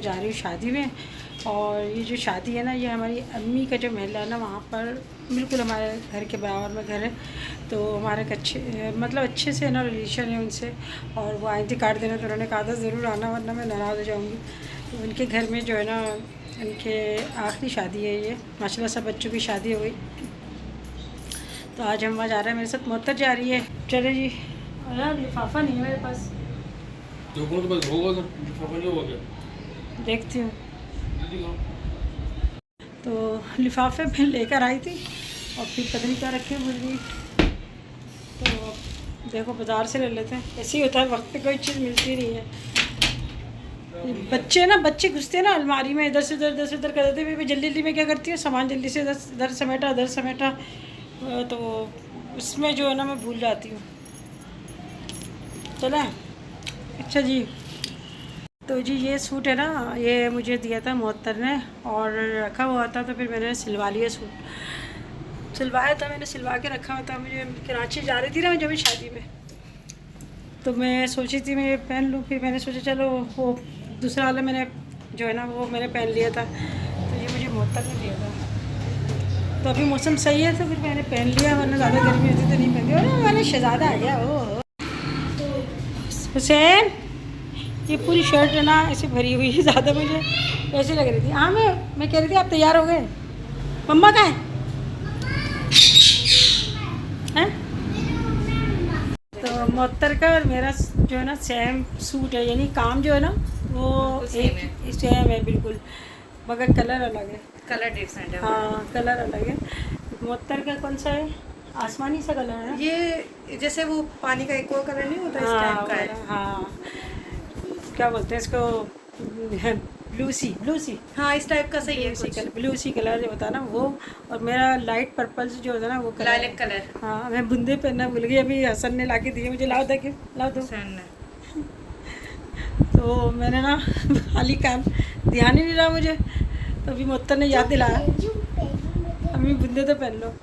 मैं जा रही हूँ शादी में। और ये जो शादी है ना, ये हमारी अम्मी का जो महल है ना, वहाँ पर बिल्कुल हमारे घर के बराबर में घर है। तो हमारे अच्छे से ना रिलेशन है उनसे। और वो आई थी कार्ड देने, तो उन्होंने कहा था ज़रूर आना, वरना मैं नाराज़ हो जाऊँगी। तो उनके घर में जो है ना, उनके आखिरी शादी है ये, माशाल्लाह सब बच्चों की शादी हो गई। तो आज हम वहाँ जा रहे हैं, मेरे साथ मोहतर जा रही है। चले जी। यार लिफाफा नहीं है मेरे पास, देखती हूँ। तो लिफाफे में लेकर आई थी और फिर पता नहीं क्या रखे भूल गई। तो देखो बाज़ार से ले लेते हैं, ऐसे ही होता है, वक्त पे कोई चीज़ मिलती नहीं है। बच्चे घुसते हैं ना अलमारी में, इधर से उधर कर देते हैं। मैं जल्दी जल्दी में क्या करती हूँ, सामान जल्दी से इधर समेटा, तो उसमें जो है ना मैं भूल जाती हूँ। चला अच्छा जी। तो जी ये सूट है ना, ये मुझे दिया था मोहतर ने और रखा हुआ था, तो फिर मैंने सिलवा लिया। सूट सिलवाया था मैंने, सिलवा के रखा हुआ था। मुझे कराची जा रही थी ना मैं जब शादी में, तो मैं सोची थी मैं ये पहन लूँ। फिर मैंने सोचा चलो वो दूसरा वाला मैंने जो है ना वो मैंने पहन लिया था, तो ये मुझे मोहतर ने दिया था। तो अभी मौसम सही है तो फिर मैंने पहन लिया, वरना ज़्यादा गर्मी होती तो नहीं पहनती। और मैंने शहज़ादा आ गया। ओ हुसैन, ये पूरी शर्ट है ना ऐसे भरी हुई है, ज़्यादा मुझे ऐसी लग रही थी। हाँ मैं कह रही थी आप तैयार हो गए? मम्मा कहाँ है? तो मोहतर का और मेरा जो है ना सेम सूट है, यानी काम जो है ना वो एक सेम है बिल्कुल, मगर कलर अलग है। कलर डिफरेंट है। हाँ कलर अलग है। मोहतर का कौन सा है? आसमानी सा कलर है। ये जैसे वो पानी का एक और कलर नहीं होता, इस टाइप का है। हाँ क्या बोलते हैं इसको, ब्लू सी। हाँ इस टाइप का सही है कुछ। ब्लू सी कलर जो होता है ना वो, और मेरा लाइट पर्पल जो होता है ना वो कलर, लाइलैक कलर। हाँ मैं बुंदे पहनना भूल गई, अभी हसन ने ला के दिए मुझे। लाओ दो। तो मैंने ना खाली काम ध्यान ही नहीं रहा मुझे, तो अभी मोहतर ने याद दिलाया, अम्मी बुंदे तो पहन लो।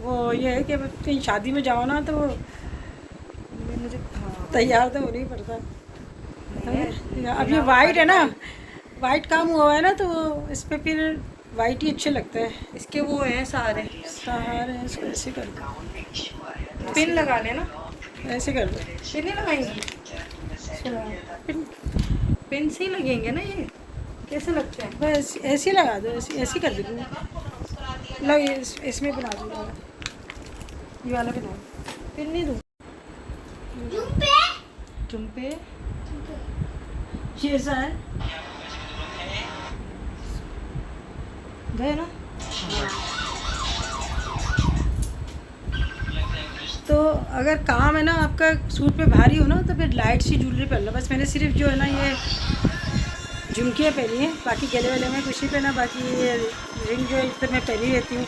वो ये है कि कहीं शादी में जाओ ना तो मुझे तैयार तो होना ही पड़ता है। अब ये वाइट है ना, वाइट काम हुआ है ना, तो इस पर फिर वाइट ही अच्छे लगते हैं। इसके वो हैं सारे इसको ऐसे कर दो, पिन लगा लेना। ऐसे कर दो। पिन नहीं लगाएंगी? पिन से ही लगेंगे ना ये, कैसे लगते हैं? बस ऐसे ही लगा दो, ऐसे कर दो। लो इसमें बना दो, ये वाला बना दो। पिन नहीं दूँ? तुम पे ये ऐसा है गए ना। तो अगर काम है ना आपका सूट पे भारी हो ना, तो फिर लाइट सी ज्वेलरी पहन लो। बस मैंने सिर्फ जो है ना ये झुमकियाँ पहनी है, बाकी गले वाले में कुछ नहीं पहना। बाकी ये रिंग जो है इस पर मैं पहनी रहती हूँ,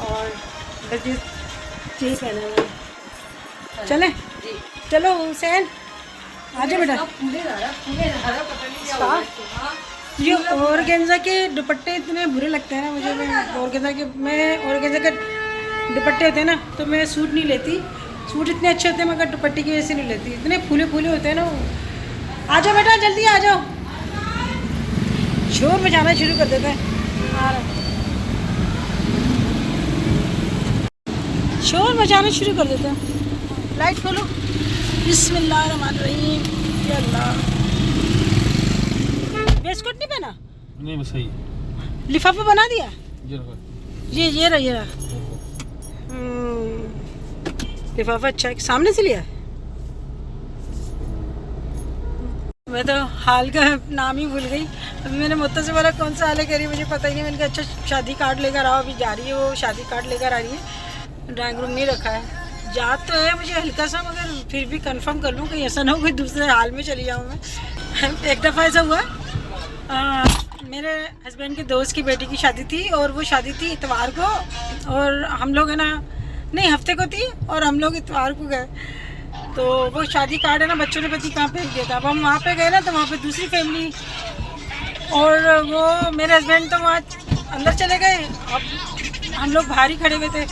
और बस यही पहना है। चले चलो हुसैन आ जाओ बेटा। ये ऑर्गेन्जा के दुपट्टे इतने बुरे लगते हैं ना मुझे। ऑर्गेन्जा के दुपट्टे होते हैं ना, तो मैं सूट नहीं लेती। सूट इतने अच्छे होते हैं मगर दुपट्टे की वजह से नहीं लेती, इतने फूले होते हैं ना वो। आ जाओ बेटा जल्दी आ जाओ। शोर मचाना शुरू कर देता है, शोर मचाना शुरू कर देता है। लाइट खोलो, बिस्मिल्लाहिर्रहमानिर्रहीम। या अल्लाह, वेस्टकोट नहीं पहना? नहीं बस सही। लिफाफा बना दिया? ये रहा लिफाफा अच्छा है। सामने से लिया? मैं तो हाल का नाम ही भूल गई। अभी मैंने मुझसे से बोला कौन सा हाल है, करी मुझे पता ही नहीं। मैंने कहा अच्छा शादी कार्ड लेकर आओ, अभी जा रही है वो, शादी कार्ड लेकर आ रही है। ड्राइंग रूम में रखा है, याद तो है मुझे हल्का सा, मगर फिर भी कंफर्म कर लूँ कहीं ऐसा ना हो कोई दूसरे हाल में चली जाऊँ मैं। एक दफ़ा ऐसा हुआ, मेरे हस्बैंड के दोस्त की बेटी की शादी थी, और वो शादी थी इतवार को, और हम लोग है ना, नहीं हफ्ते को थी, और हम लोग इतवार को गए। तो वो शादी कार्ड है ना बच्चों ने पति कहाँ भेज दिया था। अब हम वहाँ पे गए ना, तो वहाँ पे दूसरी फैमिली, और वो मेरे हस्बैंड तो वहाँ अंदर चले गए। अब हम लोग बाहर ही खड़े हुए थे,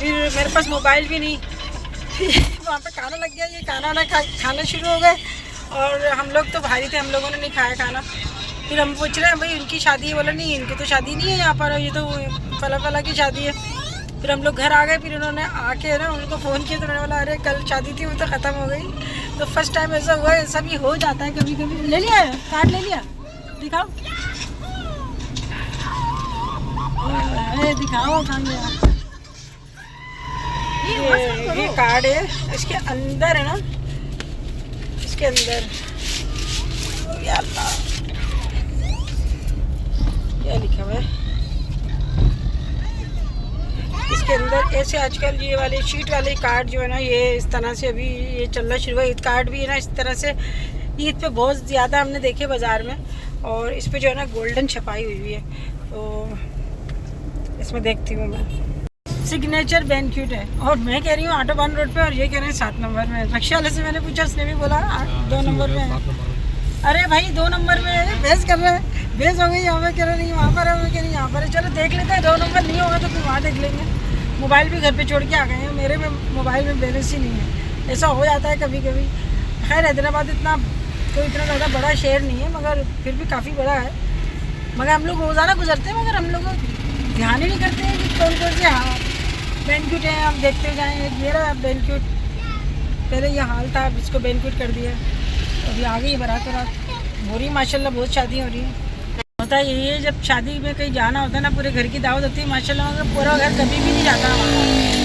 फिर मेरे पास मोबाइल भी नहीं। वहाँ पे खाना लग गया, ये खाना शुरू हो गए, और हम लोग तो भारी थे, हम लोगों ने नहीं खाया खाना। फिर हम पूछ रहे हैं भाई उनकी शादी है, बोला नहीं इनकी तो शादी नहीं है यहाँ पर, ये तो फला फला की शादी है। फिर हम लोग घर आ गए, फिर उन्होंने आके ना उनको फ़ोन किया तो मैंने बोला अरे कल शादी थी वो तो ख़त्म हो गई। तो फर्स्ट टाइम ऐसा हुआ है, ऐसा भी हो जाता है कभी कभी। ले लिया कार्ड, ले लिया, दिखाओ दिखाओ कहाँ गया। ये कार्ड है, इसके अंदर है ना, इसके अंदर क्या लिखा हुआ है इसके अंदर। ऐसे आजकल ये वाले शीट वाले कार्ड जो है ना, ये इस तरह से अभी ये चलना शुरू हुआ। ईद कार्ड भी है ना इस तरह से, ईद पे बहुत ज़्यादा हमने देखे बाज़ार में, और इस पे जो है ना गोल्डन छपाई हुई है। तो इसमें देखती हूँ मैं, सिग्नेचर बैंक्वेट है, और मैं कह रही हूँ ऑटोबान रोड पे, और ये कह रहे हैं 7 नंबर में। रक्षा वाले से मैंने पूछा, उसने भी बोला 2 नंबर में है। अरे भाई 2 नंबर में है, बेस कर रहे हैं, बेस हो गई यहाँ पे, कह रहे नहीं वहाँ पर है, मैं कह रही यहाँ पर है। चलो देख लेते हैं, 2 नंबर नहीं होगा तो फिर वहाँ देख लेंगे। मोबाइल भी घर पे छोड़ के आ गए हैं, मेरे में मोबाइल में बैलेंस ही नहीं है। ऐसा हो जाता है कभी कभी। खैर हैदराबाद इतना कोई इतना ज़्यादा बड़ा शहर नहीं है, मगर फिर भी काफ़ी बड़ा है। मगर हम लोग रोज़ाना गुजरते हैं, मगर हम लोग ध्यान ही नहीं करते हैं कि कौन कौन से हाँ बैंक्वेट हैं। हम देखते जाएँ, ये रहा बैंक्वेट, पहले ये हाल था, अब इसको बैंक्वेट कर दिया। अभी आ गई बारात हो रही, माशाल्लाह बहुत शादी हो रही है। होता है यही है, जब शादी में कहीं जाना होता है ना, पूरे घर की दावत होती है माशाल्लाह, मगर पूरा घर कभी भी नहीं जाता वहाँ।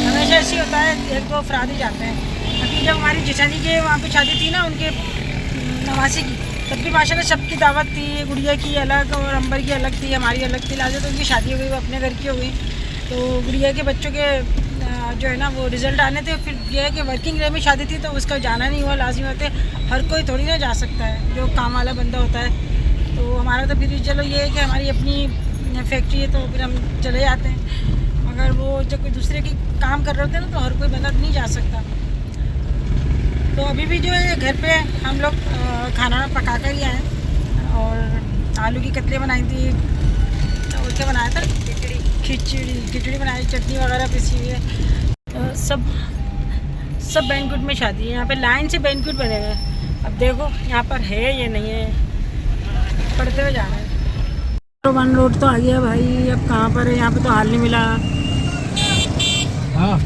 हमेशा ऐसी होता है 1-2 अफराद ही जाते हैं। अभी जब हमारी जिसानी के वहाँ पे शादी थी ना, उनके नवासी की, तब भी माशाल्लाह सबकी दावत थी। गुड़िया की अलग और अंबर की अलग थी, हमारी अलग थी। लाजा तो उनकी शादी हो गई, वो अपने घर की हो गई। तो गुड़िया के बच्चों के जो है ना वो रिज़ल्ट आने थे। फिर यह है कि वर्किंग डे में शादी थी, तो उसका जाना नहीं हुआ। लाजमी होते हर कोई थोड़ी ना जा सकता है, जो काम वाला बंदा होता है। तो हमारा तो फिर चलो ये है कि हमारी अपनी फैक्ट्री है, तो फिर हम चले जाते हैं। मगर वो जब कोई दूसरे की काम कर रहे होते हैं ना, तो हर कोई बंदा नहीं जा सकता। तो अभी भी जो है घर पे हम लोग खाना पका कर ही आए, और आलू की कतली बनाई थी, और क्या बनाया था, खिचड़ी बनाई, चटनी वगैरह पिसी हुई है। सब बैंक्वेट में शादी है। यहाँ पे लाइन से बैंक्वेट बने हुए हैं। अब देखो यहाँ पर है या नहीं है, पढ़ते हुए जा रहे हैं। 1 रोड तो आ गया भाई, अब कहाँ पर है, यहाँ पे तो हाल नहीं मिला। हाँ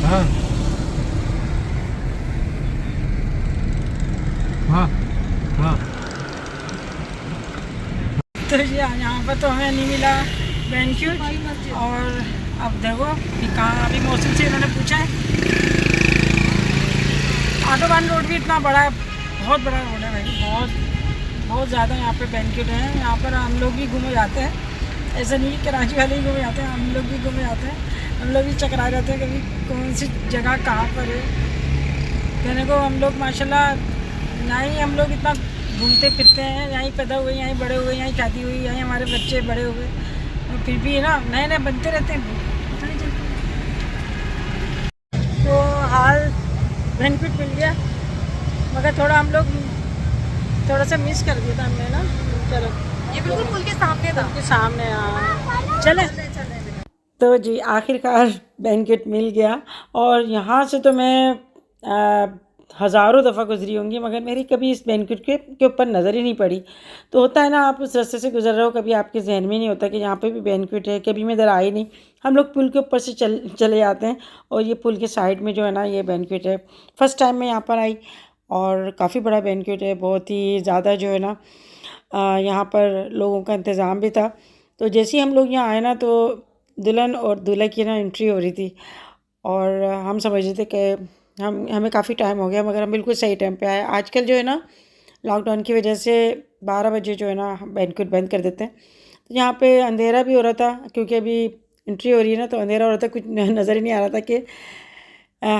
हाँ हाँ हाँ। तो यहाँ पर तो हमें नहीं मिला बैंक्वेट। और अब देखो कि कहाँ, अभी मौसम से इन्होंने पूछा है। ऑटोबान रोड भी इतना बड़ा है, बहुत बड़ा रोड है भाई, बहुत ज़्यादा यहाँ पे बैंक्वेट है। यहाँ पर हम लोग भी घूमे जाते हैं, ऐसा नहीं कि कराची वाले ही घूमे जाते हैं, हम लोग भी घूमे जाते हैं। हम लोग भी चकरा जाते हैं कभी कौन सी जगह कहाँ पर है। कहने को हम लोग माशाल्लाह ना ही हम लोग इतना घूमते फिरते हैं, यहीं पैदा हुए, यहीं बड़े हुए, यहीं शादी हुई, यहीं हमारे बच्चे बड़े हुए, और फिर भी ना नए नए बनते रहते हैं, पता नहीं चलता। तो हाल बैंक्वेट मिल गया, मगर थोड़ा हम लोग थोड़ा सा मिस कर दिया था हमने ना। चलो ये बिल्कुल पुल के सामने था। के सामने चले। तो जी आखिरकार बैंक्वेट मिल गया, और यहाँ से तो मैं हज़ारों दफ़ा गुजरी होंगी, मगर मेरी कभी इस बैंक्वेट के ऊपर नज़र ही नहीं पड़ी। तो होता है ना, आप उस रास्ते से गुजर रहे हो, कभी आपके जहन में नहीं होता कि यहाँ पे भी बैंक्वेट है, कभी मैं इधर आई नहीं। हम लोग पुल के ऊपर से चले जाते हैं, और ये पुल के साइड में जो है ना ये बैंक्वेट है। फ़र्स्ट टाइम मैं यहाँ पर आई, और काफ़ी बड़ा बैंक्वेट है, बहुत ही ज़्यादा जो है ना यहाँ पर लोगों का इंतज़ाम भी था। तो जैसे ही हम लोग यहाँ आए ना, तो दुल्हन और दूल्हा की ना एंट्री हो रही थी, और हम समझ रहे थे कि हमें काफ़ी टाइम हो गया, मगर हम बिल्कुल सही टाइम पे आए। आजकल जो है ना लॉकडाउन की वजह से 12 बजे जो है ना बैंक्वेट बंद कर देते हैं। तो यहाँ पे अंधेरा भी हो रहा था, क्योंकि अभी एंट्री हो रही है ना, तो अंधेरा हो रहा था, कुछ नज़र ही नहीं आ रहा था कि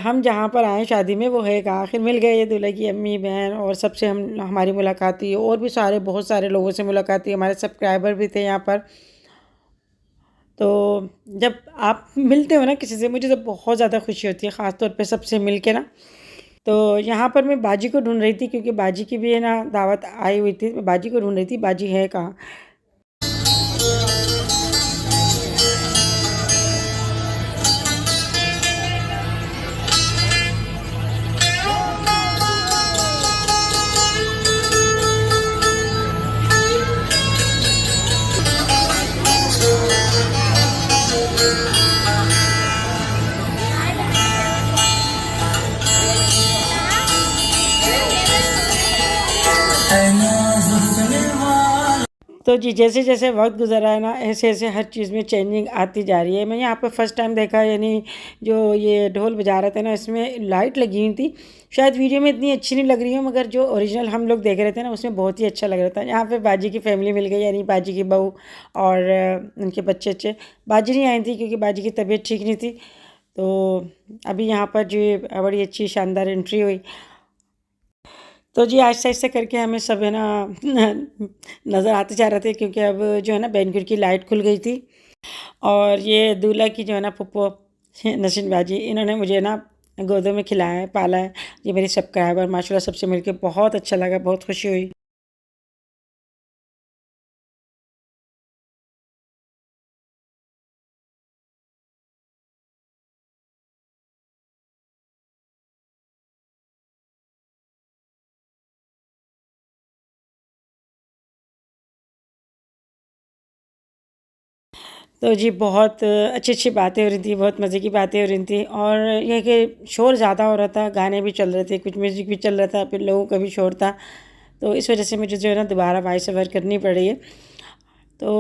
हम जहाँ पर आए शादी में वो है कहाँ। आखिर मिल गए, ये दूल्हे की अम्मी बहन, और सबसे हमारी मुलाकात हुई, और भी बहुत सारे लोगों से मुलाकात हुई, हमारे सब्सक्राइबर भी थे यहाँ पर। तो जब आप मिलते हो ना किसी से, मुझे तो बहुत ज़्यादा खुशी होती है, ख़ास तौर पे सबसे मिल के ना। तो यहाँ पर मैं बाजी को ढूंढ रही थी, क्योंकि बाजी की भी है ना दावत आई हुई थी। मैं बाजी को ढूंढ रही थी, बाजी है कहाँ। तो जी जैसे जैसे वक्त गुजर रहा है ना, ऐसे ऐसे हर चीज़ में चेंजिंग आती जा रही है। मैंने यहाँ पर फर्स्ट टाइम देखा, यानी जो ये ढोल बजा रहे थे ना, इसमें लाइट लगी हुई थी। शायद वीडियो में इतनी अच्छी नहीं लग रही हो, मगर जो ओरिजिनल हम लोग देख रहे थे ना, उसमें बहुत ही अच्छा लग रहा था। यहाँ पे बाजी की फैमिली मिल गई, यानी बाजी की बहू और उनके बच्चे अच्छे। बाजी नहीं आई थी क्योंकि बाजी की तबीयत ठीक नहीं थी। तो अभी यहाँ पर जो बड़ी अच्छी शानदार एंट्री हुई। तो जी आहिस्ता आहिस्ता करके हमें सब है ना नज़र आते जा रहे थे, क्योंकि अब जो है ना बैंकुर की लाइट खुल गई थी। और ये दूल्हा की जो है ना फुप्पो नसीन बाजी, इन्होंने मुझे ना गोदों में खिलाया है, पाला है। ये मेरी सब्सक्राइबर, माशाल्लाह सबसे मिलके बहुत अच्छा लगा, बहुत खुशी हुई। तो जी बहुत अच्छी अच्छी बातें हो रही थी, बहुत मज़े की बातें हो रही थी। और ये कि शोर ज़्यादा हो रहा था, गाने भी चल रहे थे, कुछ म्यूज़िक भी चल रहा था, फिर लोगों का भी शोर था। तो इस वजह से मुझे जो है ना दोबारा वॉइस ओवर करनी पड़ रही है। तो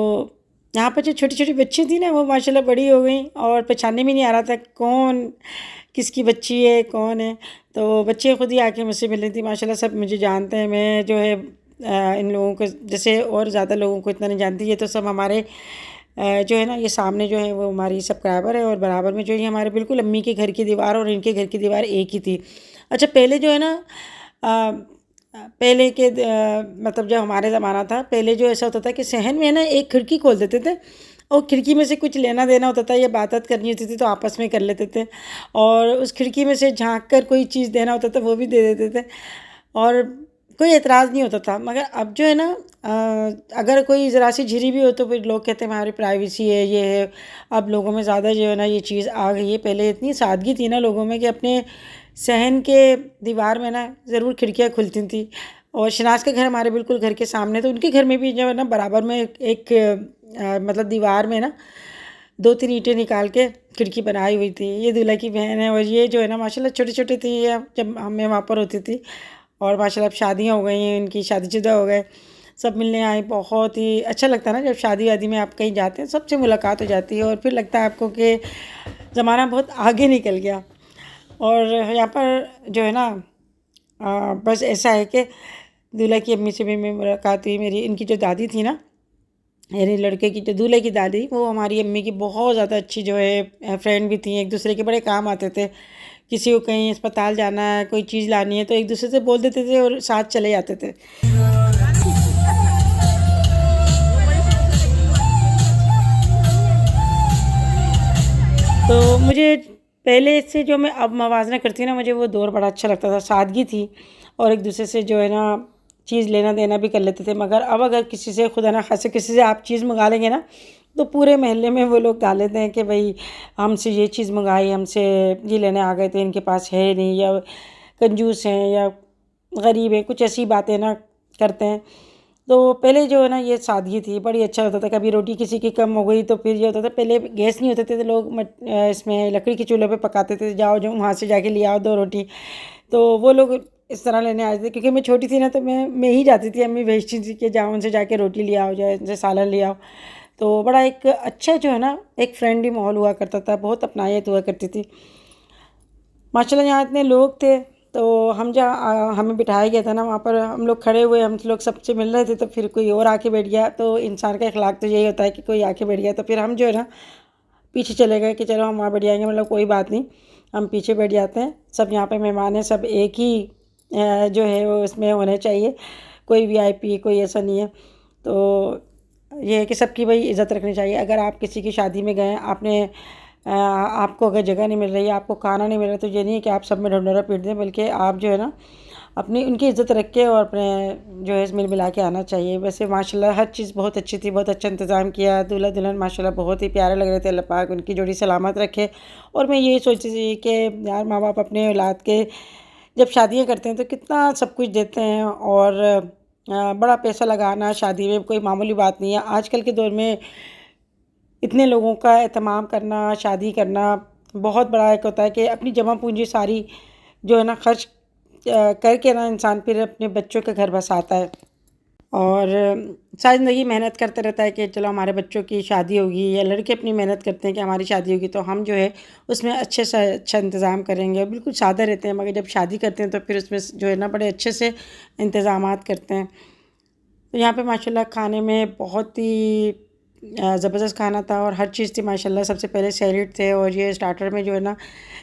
यहाँ पर जो छोटी छोटी बच्ची थी ना, वो माशाल्लाह बड़ी हो गई और पहचानने में नहीं आ रहा था कौन किसकी बच्ची है, कौन है। तो बच्चे खुद ही आके मुझसे मिल रही थी। माशाल्लाह सब मुझे जानते हैं। मैं जो है इन लोगों को जैसे और ज़्यादा लोगों को इतना नहीं जानती। ये तो सब हमारे जो है ना, ये सामने जो है वो हमारी सब्सक्राइबर है, और बराबर में जो है हमारे बिल्कुल अम्मी के घर की दीवार और इनके घर की दीवार एक ही थी। अच्छा पहले जो है ना पहले के मतलब जब हमारे ज़माना था, पहले जो ऐसा होता था कि सहन में ना एक खिड़की खोल देते थे, और खिड़की में से कुछ लेना देना होता था या बात करनी होती थी तो आपस में कर लेते थे। और उस खिड़की में से झांक कर कोई चीज़ देना होता था वो भी दे देते थे, और कोई एतराज़ नहीं होता था। मगर अब जो है ना अगर कोई ज़रा सी झिरी भी हो तो फिर लोग कहते हैं हमारी प्राइवेसी है, ये है। अब लोगों में ज़्यादा जो है ना ये चीज़ आ गई है। पहले इतनी सादगी थी ना लोगों में कि अपने सहन के दीवार में ना ज़रूर खिड़कियाँ खुलती थी। और शनाज का घर हमारे बिल्कुल घर के सामने, तो उनके घर में भी जो है ना बराबर में एक मतलब दीवार में ना 2-3 ईंटें निकाल के खिड़की बनाई हुई थी। ये दूल्हा की बहन है, और ये जो है ना माशाल्लाह छोटे छोटे थी ये जब मैं वहाँ पर होती थी। और माशाल्लाह अब शादियाँ हो गई हैं, इनकी शादीशुदा हो गए, सब मिलने आए। बहुत ही अच्छा लगता है ना जब शादी वादी में आप कहीं जाते हैं, सबसे मुलाकात हो जाती है, और फिर लगता है आपको कि ज़माना बहुत आगे निकल गया। और यहाँ पर जो है ना बस ऐसा है कि दूल्हा की अम्मी से भी मैं मुलाकात हुई। मेरी इनकी जो दादी थी ना, यानी लड़के की जो दूल्हे की दादी, वो हमारी अम्मी की बहुत ज़्यादा अच्छी जो है फ्रेंड भी थी। एक दूसरे के बड़े काम आते थे। किसी को कहीं अस्पताल जाना है, कोई चीज़ लानी है, तो एक दूसरे से बोल देते थे और साथ चले जाते थे। तो मुझे पहले से जो मैं अब मवाज़ना करती हूँ ना, मुझे वो दौर बड़ा अच्छा लगता था। सादगी थी, और एक दूसरे से जो है ना चीज़ लेना देना भी कर लेते थे। मगर अब अगर किसी से खुदा ना खासे किसी से आप चीज़ मंगा लेंगे ना, तो पूरे मोहल्ले में वो लोग डाल देते हैं कि भाई हमसे ये चीज़ मंगाई, हमसे ये लेने आ गए थे, इनके पास है नहीं, या कंजूस हैं, या गरीब है, कुछ ऐसी बातें ना करते हैं। तो पहले जो है ना ये सादगी थी, बड़ी अच्छा होता था। कभी रोटी किसी की कम हो गई तो फिर ये होता था, पहले गैस नहीं होते थे तो लोग इसमें लकड़ी के चूल्हे पे पकाते थे। जाओ जो वहाँ से जाके ले आओ 2 रोटी। तो वो लोग इस तरह लेने आए थे। क्योंकि मैं छोटी थी ना, तो मैं ही जाती थी, अम्मी भेजती थी कि जाओ उनसे जाके रोटी ले आओ, जाए उनसे सालन ले आओ। तो बड़ा एक अच्छा जो है ना एक फ्रेंडली माहौल हुआ करता था, बहुत अपनायत हुआ करती थी। माशाल्लाह यहाँ इतने लोग थे, तो हम जहाँ हमें बिठाया गया था ना, वहाँ पर हम लोग खड़े हुए, हम लोग सबसे मिल रहे थे, तो फिर कोई और आके बैठ गया। तो इंसान का अखलाक तो यही होता है कि कोई आके बैठ गया तो फिर हम जो है ना पीछे चले गए कि चलो हम वहाँ बैठ जाएंगे, मतलब कोई बात नहीं, हम पीछे बैठ जाते हैं। सब यहाँ पे मेहमान हैं, सब एक ही जो है वो इसमें होने चाहिए, कोई वीआईपी कोई ऐसा नहीं है। तो ये है कि सबकी भाई इज़्ज़त रखनी चाहिए। अगर आप किसी की शादी में गए, आपको अगर जगह नहीं मिल रही है, आपको खाना नहीं मिल रहा, तो ये नहीं है कि आप सब में ढंढोरा पीट दें, बल्कि आप जो है ना अपनी उनकी इज़्ज़त रख के और अपने जो है मिल मिला के आना चाहिए। वैसे माशाल्लाह हर चीज़ बहुत अच्छी थी, बहुत अच्छा इंतज़ाम किया। दूल्हा दुल्हन माशाल्लाह बहुत ही प्यारे लग रहे थे। अल्लाह पाक उनकी जोड़ी सलामत रखे। और मैं यही सोचती थी कि यार माँ बाप अपने औलाद के जब शादियाँ करते हैं तो कितना सब कुछ देते हैं, और बड़ा पैसा लगाना शादी में कोई मामूली बात नहीं है। आजकल के दौर में इतने लोगों का एहतमाम करना, शादी करना बहुत बड़ा एक होता है कि अपनी जमा पूंजी सारी जो है ना खर्च करके ना इंसान फिर अपने बच्चों का घर बसाता है। और सारी ज़िंदगी मेहनत करते रहता है कि चलो हमारे बच्चों की शादी होगी, या लड़के अपनी मेहनत करते हैं कि हमारी शादी होगी तो हम जो है उसमें अच्छे से अच्छा इंतज़ाम करेंगे। बिल्कुल सादा रहते हैं, मगर जब शादी करते हैं तो फिर उसमें जो है ना बड़े अच्छे से इंतज़ामात करते हैं। तो यहाँ पे माशाल्लाह खाने में बहुत ही ज़बरदस्त खाना था और हर चीज़ थी माशाल्लाह। सबसे पहले सैलेड थे और ये स्टार्टर में जो है ना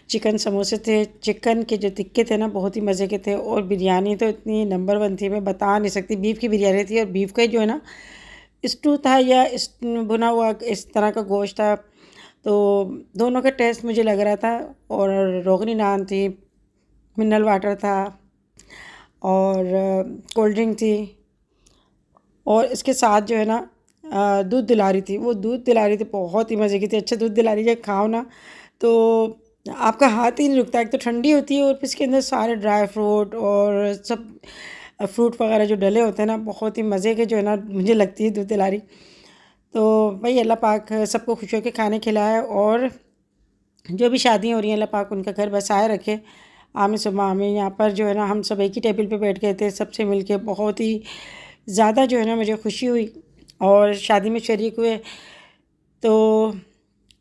चिकन समोसे थे। चिकन के जो टिक्के थे ना बहुत ही मज़े के थे, और बिरयानी तो इतनी नंबर 1 थी, मैं बता नहीं सकती। बीफ की बिरयानी थी और बीफ का जो है ना स्टू था या भुना हुआ इस तरह का गोश्त था, तो दोनों का टेस्ट मुझे लग रहा था। और रोगनी नान थी, मिनरल वाटर था और कोल्ड ड्रिंक थी, और इसके साथ जो है ना दूध दिलारी थी। वो दूध दिलारी तो बहुत ही मज़े की थी। अच्छा दूध दिलारी जब खाओ ना तो आपका हाथ ही नहीं रुकता। एक तो ठंडी होती है और फिर इसके अंदर सारे ड्राई फ्रूट और सब फ्रूट वगैरह जो डले होते हैं ना, बहुत ही मज़े के जो है ना मुझे लगती है दूध दिलारी। तो भाई अल्लाह पाक सबको खुश होकर खाने खिलाए, और जो भी शादियाँ हो रही हैं अल्लाह पाक उनका घर बसाए रखे। आमीन सुम्मा आमीन। यहाँ पर जो है ना हम सब एक ही टेबल पे बैठ गए थे, सबसे मिलके बहुत ही ज़्यादा जो है ना मुझे खुशी हुई और शादी में शरीक हुए। तो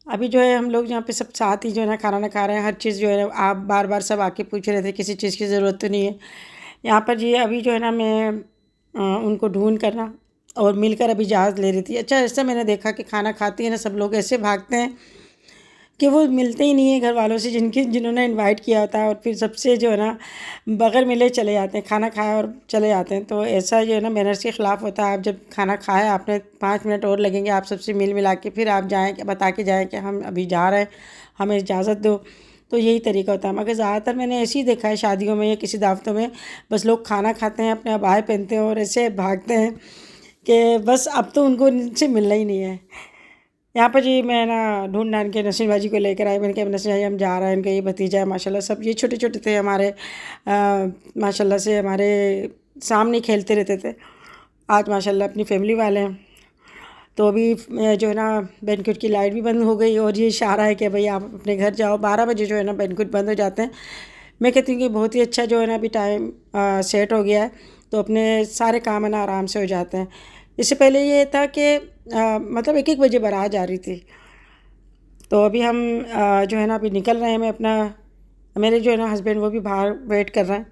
अभी जो है हम लोग यहाँ पे सब साथ ही जो है ना खाना खा रहे हैं। हर चीज़ जो है आप बार बार सब आके पूछ रहे थे, किसी चीज़ की ज़रूरत तो नहीं है यहाँ पर जी। अभी जो है ना मैं उनको ढूंढ करना और मिलकर अभी इजाज़त ले रही थी। अच्छा ऐसा मैंने देखा कि खाना खाती है ना सब लोग ऐसे भागते हैं कि वो मिलते ही नहीं है घर वालों से जिन्होंने इनवाइट किया होता है, और फिर सबसे जो है ना बगैर मिले चले जाते हैं, खाना खाया और चले जाते हैं। तो ऐसा जो है ना मैनर्स के ख़िलाफ़ होता है। आप जब खाना खाया आपने 5 मिनट और लगेंगे आप सबसे मिल मिला के फिर आप जाएँ, बता के जाएँ कि हम अभी जा रहे हैं, हमें इजाज़त दो। तो यही तरीका होता है। मगर ज़्यादातर मैंने ऐसे ही देखा है शादियों में या किसी दावतों में, बस लोग खाना खाते हैं, अपने अबाए पहनते हैं और ऐसे भागते हैं कि बस अब तो उनको इनसे मिलना ही नहीं है। यहाँ पर जी मैं ना ढूंढ ढांड के नसीम बाजी को लेकर आई। मैंने कहा नसीम भाई हम जा रहे हैं, इनका ये भतीजा है माशाल्लाह। सब ये छोटे छोटे थे हमारे, माशाल्लाह से हमारे सामने खेलते रहते थे। आज माशाल्लाह अपनी फैमिली वाले हैं। तो अभी जो है ना बैंक्वेट की लाइट भी बंद हो गई और ये इशारा है कि भाई आप अपने घर जाओ। 12 बजे जो है ना बैंक्वेट बंद हो जाते हैं। मैं कहती हूँ कि बहुत ही अच्छा जो है ना अभी टाइम सेट हो गया है, तो अपने सारे काम है ना आराम से हो जाते हैं। इससे पहले ये था कि मतलब 1-1 बजे बारात जा रही थी। तो अभी हम जो है ना अभी निकल रहे हैं। मैं अपना मेरे जो है ना हस्बैंड वो भी बाहर वेट कर रहे हैं।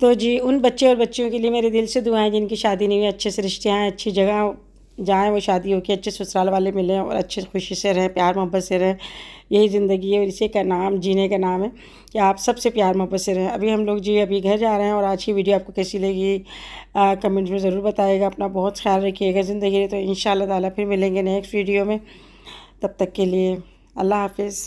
तो जी उन बच्चे और बच्चियों के लिए मेरे दिल से दुआएं जिनकी शादी नहीं हुई, अच्छे से रिश्ते आएँ, अच्छी जगह जाएँ, वो शादी हो के अच्छे ससुराल वाले मिलें और अच्छे खुशी से रहें, प्यार मोहब्बत से रहें। यही ज़िंदगी है और इसी का नाम जीने का नाम है कि आप सबसे प्यार मोहब्बत से रहें। अभी हम लोग जी अभी घर जा रहे हैं, और आज की वीडियो आपको कैसी लगी कमेंट्स में ज़रूर बताइएगा। अपना बहुत ख्याल रखिएगा। ज़िंदगी तो इंशाअल्लाह ताला फिर मिलेंगे नेक्स्ट वीडियो में। तब तक के लिए अल्लाह हाफ़िज़।